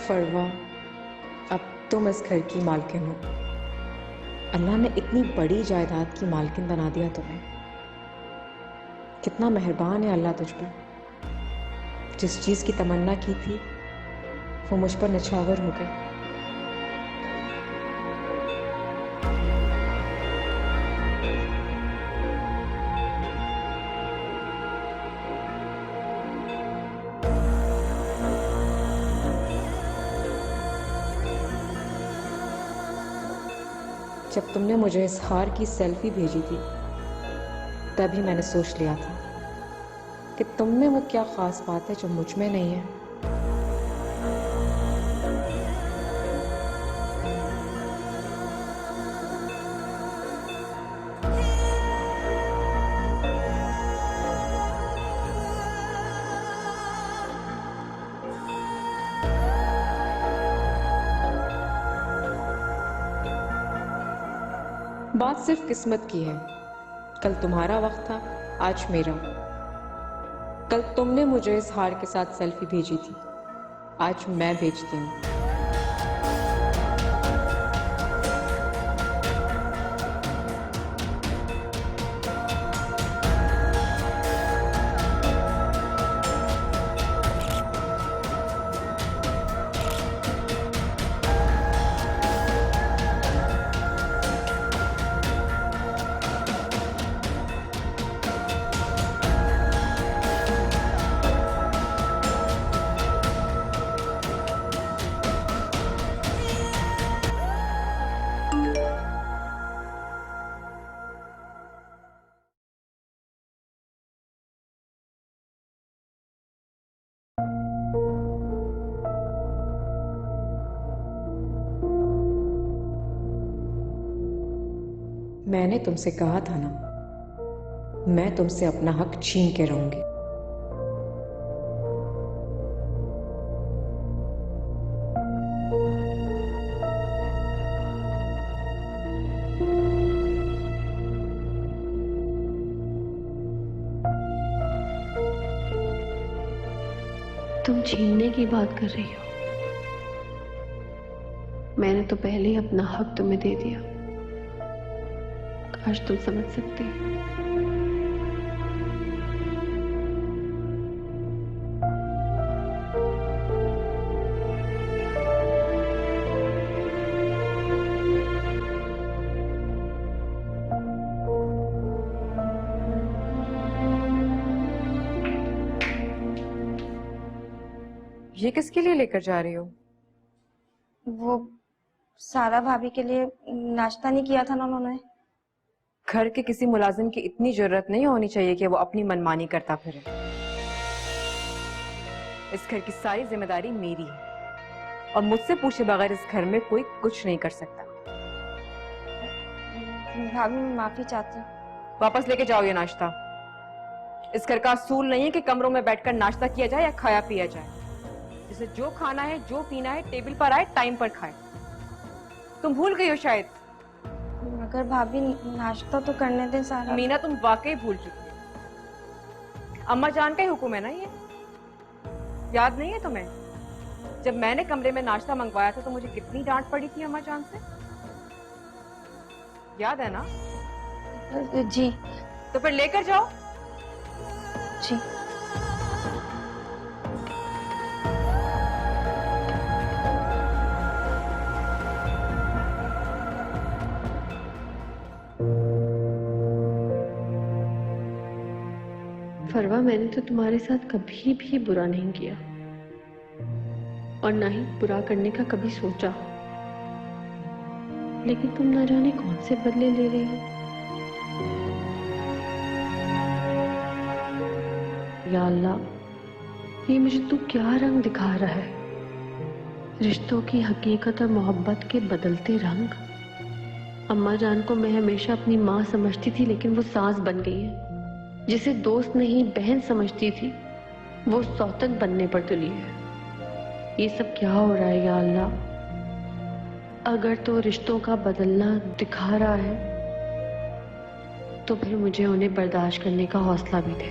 फरवा, अब तुम इस घर की मालकिन हो। अल्लाह ने इतनी बड़ी जायदाद की मालकिन बना दिया तुम्हें। कितना मेहरबान है अल्लाह तुझ पर। जिस चीज़ की तमन्ना की थी वो मुझ पर निछावर हो गई। जब तुमने मुझे इस हार की सेल्फी भेजी थी तभी मैंने सोच लिया था कि तुम में वो क्या खास बात है जो मुझ में नहीं है। बात सिर्फ किस्मत की है। कल तुम्हारा वक्त था, आज मेरा। कल तुमने मुझे इस हार के साथ सेल्फी भेजी थी, आज मैं भेजती हूँ। मैंने तुमसे कहा था ना, मैं तुमसे अपना हक छीन के रहूंगी। तुम छीनने की बात कर रही हो? मैंने तो पहले ही अपना हक तुम्हें दे दिया। काश तुम समझ सकती। ये किसके लिए लेकर जा रही हो? वो सारा भाभी के लिए नाश्ता नहीं किया था ना उन्होंने। घर के किसी मुलाजिम की इतनी जरूरत नहीं होनी चाहिए कि वो अपनी मनमानी करता फिरे। इस घर की सारी जिम्मेदारी मेरी है और मुझसे पूछे बगैर इस घर में कोई कुछ नहीं कर सकता। भाभी मैं माफी चाहती हूँ। वापस लेके जाओ ये नाश्ता। इस घर का असूल नहीं है कि कमरों में बैठकर नाश्ता किया जाए या खाया पिया जाए। जिसे जो खाना है, जो पीना है, टेबल पर आए, टाइम पर खाए। तुम भूल गई हो शायद। मगर भाभी नाश्ता तो करने दे सारा। मीना, तुम वाकई भूल चुकी हो। अम्मा जान का ही हुक्म है ना ये। याद नहीं है तुम्हें? जब मैंने कमरे में नाश्ता मंगवाया था तो मुझे कितनी डांट पड़ी थी अम्मा जान से। याद है ना? जी। तो फिर लेकर जाओ। जी। फरवा, मैंने तो तुम्हारे साथ कभी भी बुरा नहीं किया और ना ही बुरा करने का कभी सोचा। लेकिन तुम ना जाने कौन से बदले ले रही हो। या अल्लाह, ये मुझे तू क्या रंग दिखा रहा है? रिश्तों की हकीकत और मोहब्बत के बदलते रंग। अम्मा जान को मैं हमेशा अपनी माँ समझती थी, लेकिन वो सास बन गई है। जिसे दोस्त नहीं बहन समझती थी वो सौतन बनने पर तुली है। ये सब क्या हो रहा है या अल्लाह? अगर तो रिश्तों का बदलना दिखा रहा है तो फिर मुझे उन्हें बर्दाश्त करने का हौसला भी दे।